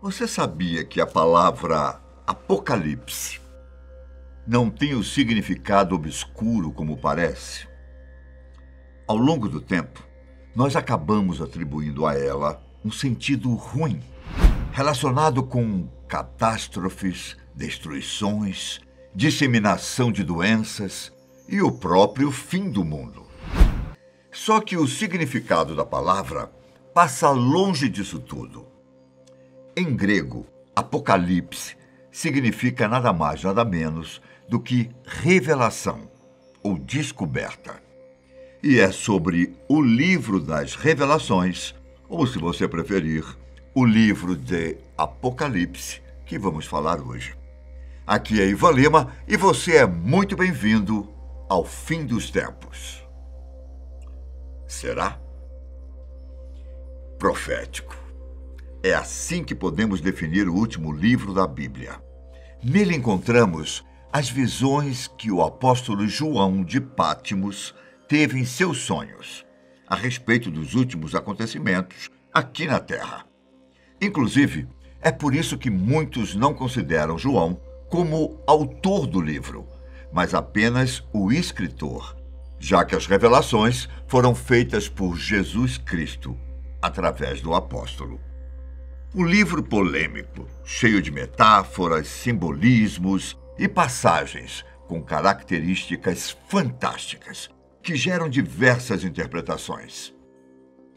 Você sabia que a palavra Apocalipse não tem o significado obscuro como parece? Ao longo do tempo, nós acabamos atribuindo a ela um sentido ruim, relacionado com catástrofes, destruições, disseminação de doenças e o próprio fim do mundo. Só que o significado da palavra passa longe disso tudo. Em grego, Apocalipse significa nada mais, nada menos do que revelação ou descoberta. E é sobre o livro das revelações, ou se você preferir, o livro de Apocalipse, que vamos falar hoje. Aqui é Ivan Lima e você é muito bem-vindo ao fim dos tempos. Será? Profético. É assim que podemos definir o último livro da Bíblia. Nele encontramos as visões que o apóstolo João de Pátimos teve em seus sonhos a respeito dos últimos acontecimentos aqui na Terra. Inclusive, é por isso que muitos não consideram João como autor do livro, mas apenas o escritor, já que as revelações foram feitas por Jesus Cristo, através do apóstolo. Um livro polêmico, cheio de metáforas, simbolismos e passagens com características fantásticas, que geram diversas interpretações.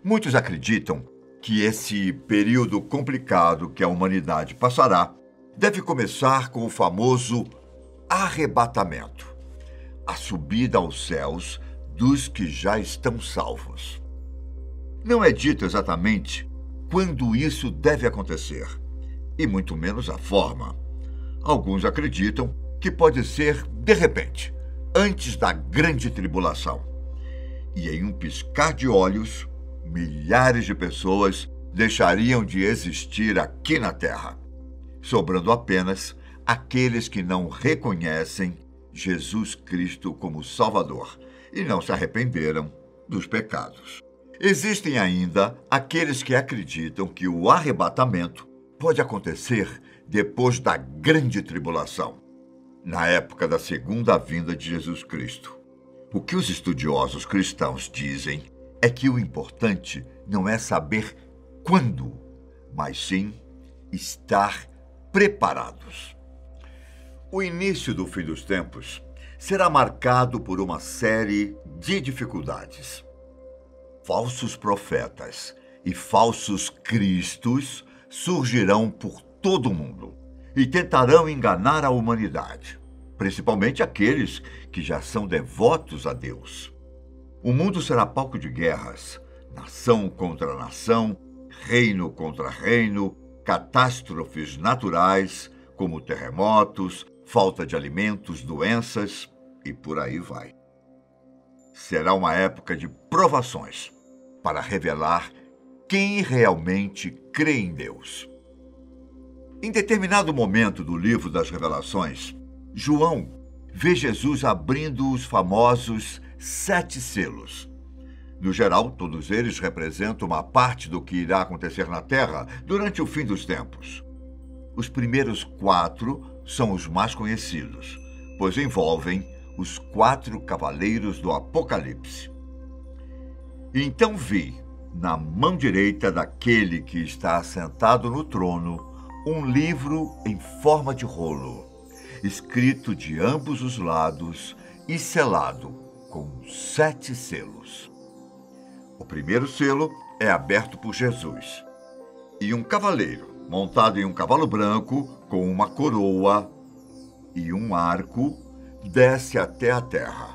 Muitos acreditam que esse período complicado que a humanidade passará deve começar com o famoso arrebatamento, a subida aos céus dos que já estão salvos. Não é dito exatamente quando isso deve acontecer, e muito menos a forma. Alguns acreditam que pode ser de repente, antes da grande tribulação. E em um piscar de olhos, milhares de pessoas deixariam de existir aqui na Terra, sobrando apenas aqueles que não reconhecem Jesus Cristo como Salvador e não se arrependeram dos pecados. Existem ainda aqueles que acreditam que o arrebatamento pode acontecer depois da grande tribulação, na época da segunda vinda de Jesus Cristo. O que os estudiosos cristãos dizem é que o importante não é saber quando, mas sim estar preparados. O início do fim dos tempos será marcado por uma série de dificuldades. Falsos profetas e falsos cristos surgirão por todo o mundo e tentarão enganar a humanidade, principalmente aqueles que já são devotos a Deus. O mundo será palco de guerras, nação contra nação, reino contra reino, catástrofes naturais, como terremotos, falta de alimentos, doenças e por aí vai. Será uma época de provações para revelar quem realmente crê em Deus. Em determinado momento do livro das Revelações, João vê Jesus abrindo os famosos 7 selos. No geral, todos eles representam uma parte do que irá acontecer na Terra durante o fim dos tempos. Os primeiros 4 são os mais conhecidos, pois envolvem os 4 cavaleiros do Apocalipse. Então vi, na mão direita daquele que está assentado no trono, um livro em forma de rolo, escrito de ambos os lados e selado com 7 selos. O primeiro selo é aberto por Jesus, e um cavaleiro, montado em um cavalo branco, com uma coroa e um arco, desce até a terra.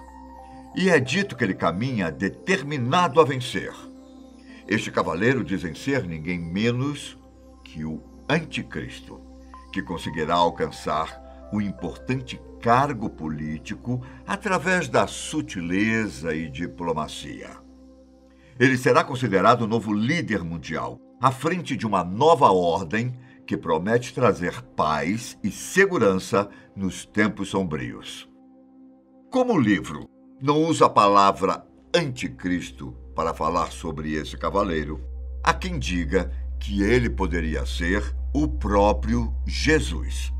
E é dito que ele caminha determinado a vencer. Este cavaleiro dizem ser ninguém menos que o Anticristo, que conseguirá alcançar um importante cargo político através da sutileza e diplomacia. Ele será considerado o novo líder mundial, à frente de uma nova ordem que promete trazer paz e segurança nos tempos sombrios. Como o livro não usa a palavra anticristo para falar sobre esse cavaleiro, há quem diga que ele poderia ser o próprio Jesus.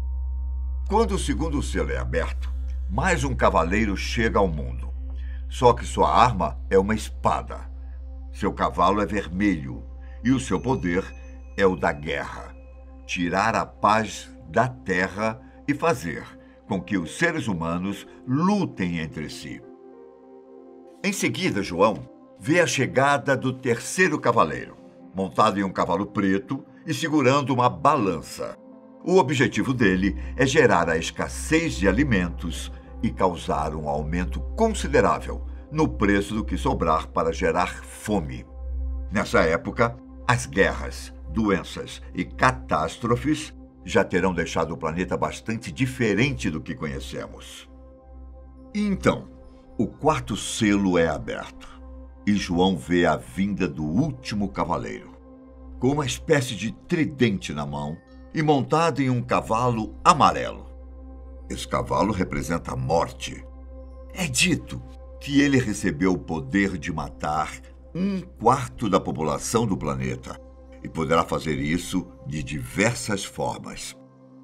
Quando o segundo selo é aberto, mais um cavaleiro chega ao mundo. Só que sua arma é uma espada. Seu cavalo é vermelho e o seu poder é o da guerra. Tirar a paz da terra e fazer com que os seres humanos lutem entre si. Em seguida, João vê a chegada do terceiro cavaleiro, montado em um cavalo preto e segurando uma balança. O objetivo dele é gerar a escassez de alimentos e causar um aumento considerável no preço do que sobrar para gerar fome. Nessa época, as guerras, doenças e catástrofes já terão deixado o planeta bastante diferente do que conhecemos. Então, o quarto selo é aberto e João vê a vinda do último cavaleiro, com uma espécie de tridente na mão e montado em um cavalo amarelo. Esse cavalo representa a morte. É dito que ele recebeu o poder de matar 1/4 da população do planeta e poderá fazer isso de diversas formas,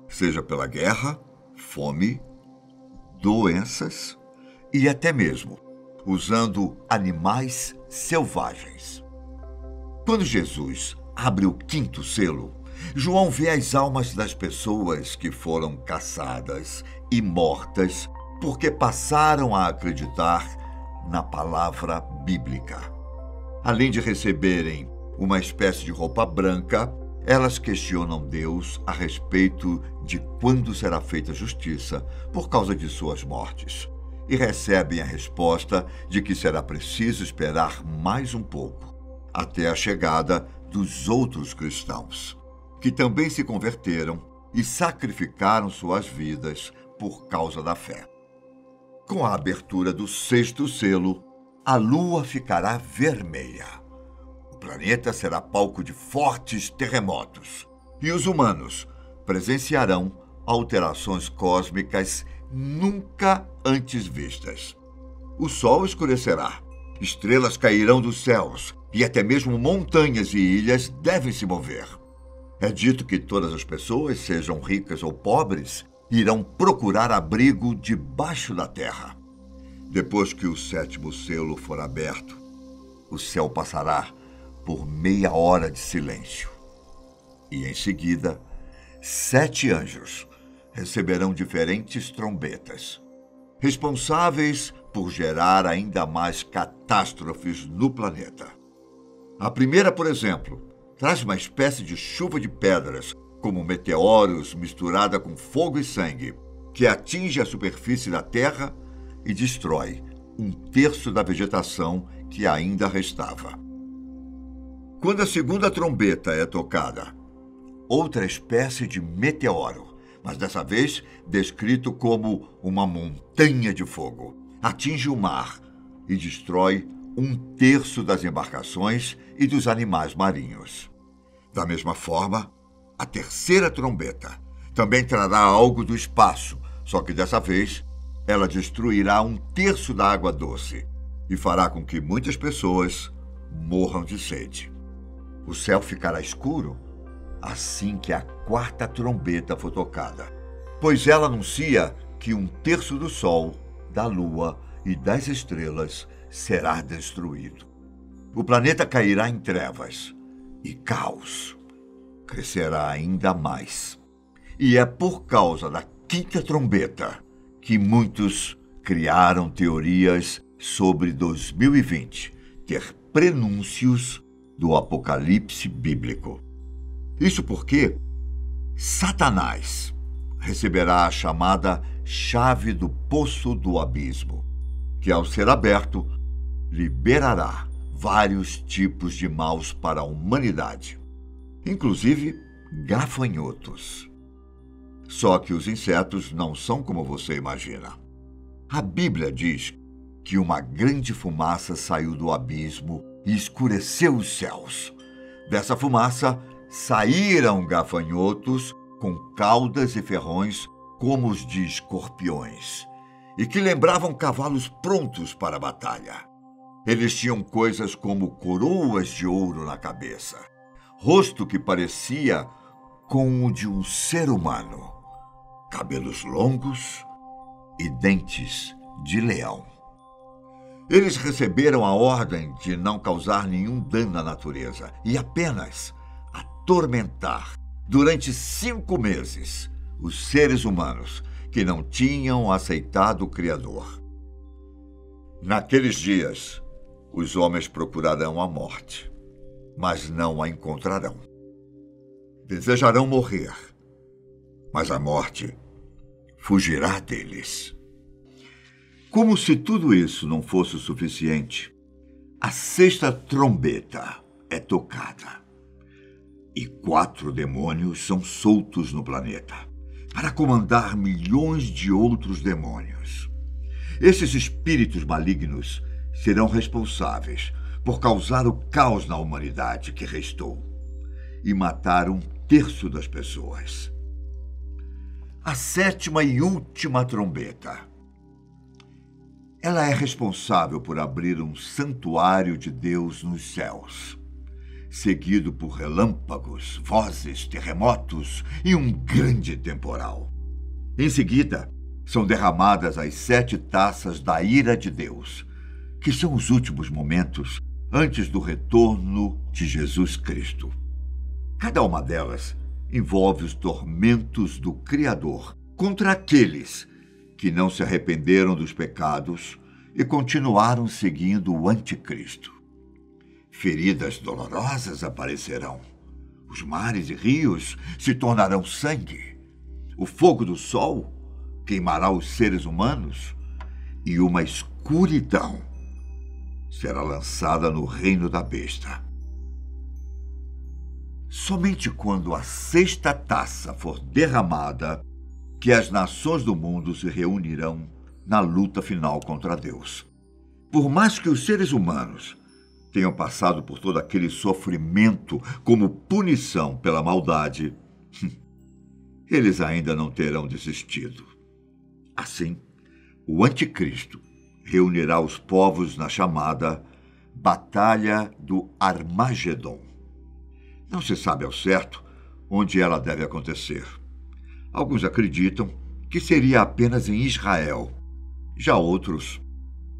seja pela guerra, fome, doenças e até mesmo usando animais selvagens. Quando Jesus abre o quinto selo, João vê as almas das pessoas que foram caçadas e mortas porque passaram a acreditar na palavra bíblica. Além de receberem uma espécie de roupa branca, elas questionam Deus a respeito de quando será feita justiça por causa de suas mortes e recebem a resposta de que será preciso esperar mais um pouco, até a chegada dos outros cristãos, que também se converteram e sacrificaram suas vidas por causa da fé. Com a abertura do sexto selo, a lua ficará vermelha. O planeta será palco de fortes terremotos e os humanos presenciarão alterações cósmicas nunca antes vistas. O sol escurecerá, estrelas cairão dos céus e até mesmo montanhas e ilhas devem se mover. É dito que todas as pessoas, sejam ricas ou pobres, irão procurar abrigo debaixo da terra. Depois que o sétimo selo for aberto, o céu passará por meia hora de silêncio. E em seguida, 7 anjos receberão diferentes trombetas, responsáveis por gerar ainda mais catástrofes no planeta. A primeira, por exemplo, traz uma espécie de chuva de pedras, como meteoros misturada com fogo e sangue, que atinge a superfície da Terra e destrói 1/3 da vegetação que ainda restava. Quando a segunda trombeta é tocada, outra espécie de meteoro, mas dessa vez descrito como uma montanha de fogo, atinge o mar e destrói 1/3 das embarcações e dos animais marinhos. Da mesma forma, a terceira trombeta também trará algo do espaço, só que dessa vez ela destruirá 1/3 da água doce e fará com que muitas pessoas morram de sede. O céu ficará escuro assim que a quarta trombeta for tocada, pois ela anuncia que 1/3 do sol, da lua e das estrelas será destruído. O planeta cairá em trevas e caos crescerá ainda mais. E é por causa da quinta trombeta que muitos criaram teorias sobre 2020 ter prenúncios do apocalipse bíblico. Isso porque Satanás receberá a chamada chave do poço do abismo, que ao ser aberto, liberará vários tipos de maus para a humanidade, inclusive gafanhotos. Só que os insetos não são como você imagina. A Bíblia diz que uma grande fumaça saiu do abismo e escureceu os céus. Dessa fumaça saíram gafanhotos com caudas e ferrões como os de escorpiões, e que lembravam cavalos prontos para a batalha. Eles tinham coisas como coroas de ouro na cabeça, rosto que parecia com o de um ser humano, cabelos longos e dentes de leão. Eles receberam a ordem de não causar nenhum dano à natureza e apenas atormentar durante 5 meses os seres humanos que não tinham aceitado o Criador. Naqueles dias, os homens procurarão a morte, mas não a encontrarão. Desejarão morrer, mas a morte fugirá deles. Como se tudo isso não fosse o suficiente, a 6ª trombeta é tocada e 4 demônios são soltos no planeta para comandar milhões de outros demônios. Esses espíritos malignos serão responsáveis por causar o caos na humanidade que restou e matar 1/3 das pessoas. A 7ª e última trombeta. Ela é responsável por abrir um santuário de Deus nos céus, seguido por relâmpagos, vozes, terremotos e um grande temporal. Em seguida, são derramadas as 7 taças da ira de Deus, que são os últimos momentos antes do retorno de Jesus Cristo. Cada uma delas envolve os tormentos do Criador contra aqueles que não se arrependeram dos pecados e continuaram seguindo o Anticristo. Feridas dolorosas aparecerão. Os mares e rios se tornarão sangue. O fogo do sol queimará os seres humanos e uma escuridão será lançada no reino da besta. Somente quando a 6ª taça for derramada que as nações do mundo se reunirão na luta final contra Deus. Por mais que os seres humanos tenham passado por todo aquele sofrimento como punição pela maldade, eles ainda não terão desistido. Assim, o Anticristo reunirá os povos na chamada Batalha do Armagedon. Não se sabe ao certo onde ela deve acontecer. Alguns acreditam que seria apenas em Israel. Já outros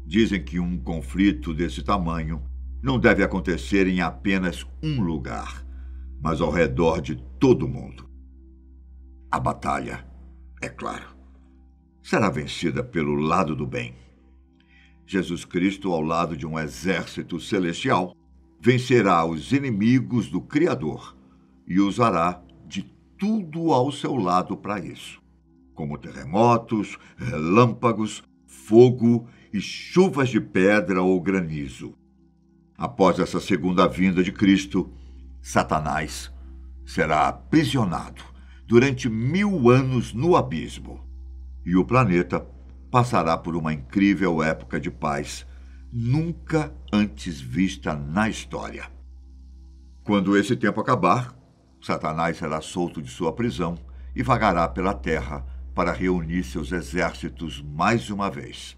dizem que um conflito desse tamanho não deve acontecer em apenas um lugar, mas ao redor de todo o mundo. A batalha, é claro, será vencida pelo lado do bem. Jesus Cristo, ao lado de um exército celestial, vencerá os inimigos do Criador e usará de tudo ao seu lado para isso, como terremotos, relâmpagos, fogo e chuvas de pedra ou granizo. Após essa segunda vinda de Cristo, Satanás será aprisionado durante 1000 anos no abismo e o planeta passará por uma incrível época de paz nunca antes vista na história. Quando esse tempo acabar, Satanás será solto de sua prisão e vagará pela terra para reunir seus exércitos mais uma vez.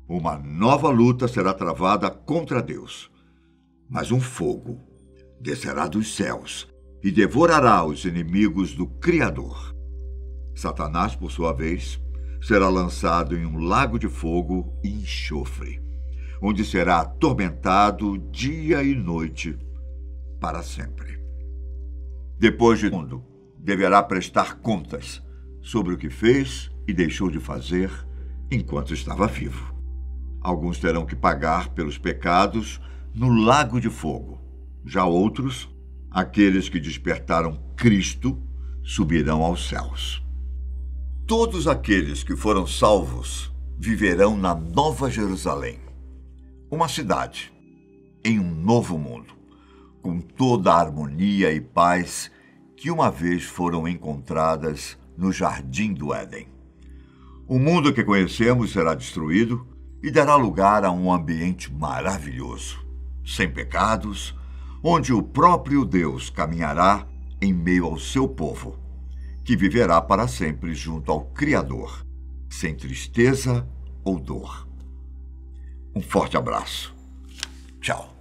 Uma nova luta será travada contra Deus, mas um fogo descerá dos céus e devorará os inimigos do Criador. Satanás, por sua vez, será lançado em um lago de fogo e enxofre, onde será atormentado dia e noite para sempre. Depois de tudo, deverá prestar contas sobre o que fez e deixou de fazer enquanto estava vivo. Alguns terão que pagar pelos pecados no lago de fogo. Já outros, aqueles que despertaram Cristo, subirão aos céus. Todos aqueles que foram salvos viverão na Nova Jerusalém, uma cidade em um novo mundo, com toda a harmonia e paz que uma vez foram encontradas no Jardim do Éden. O mundo que conhecemos será destruído e dará lugar a um ambiente maravilhoso, sem pecados, onde o próprio Deus caminhará em meio ao seu povo, que viverá para sempre junto ao Criador, sem tristeza ou dor. Um forte abraço. Tchau.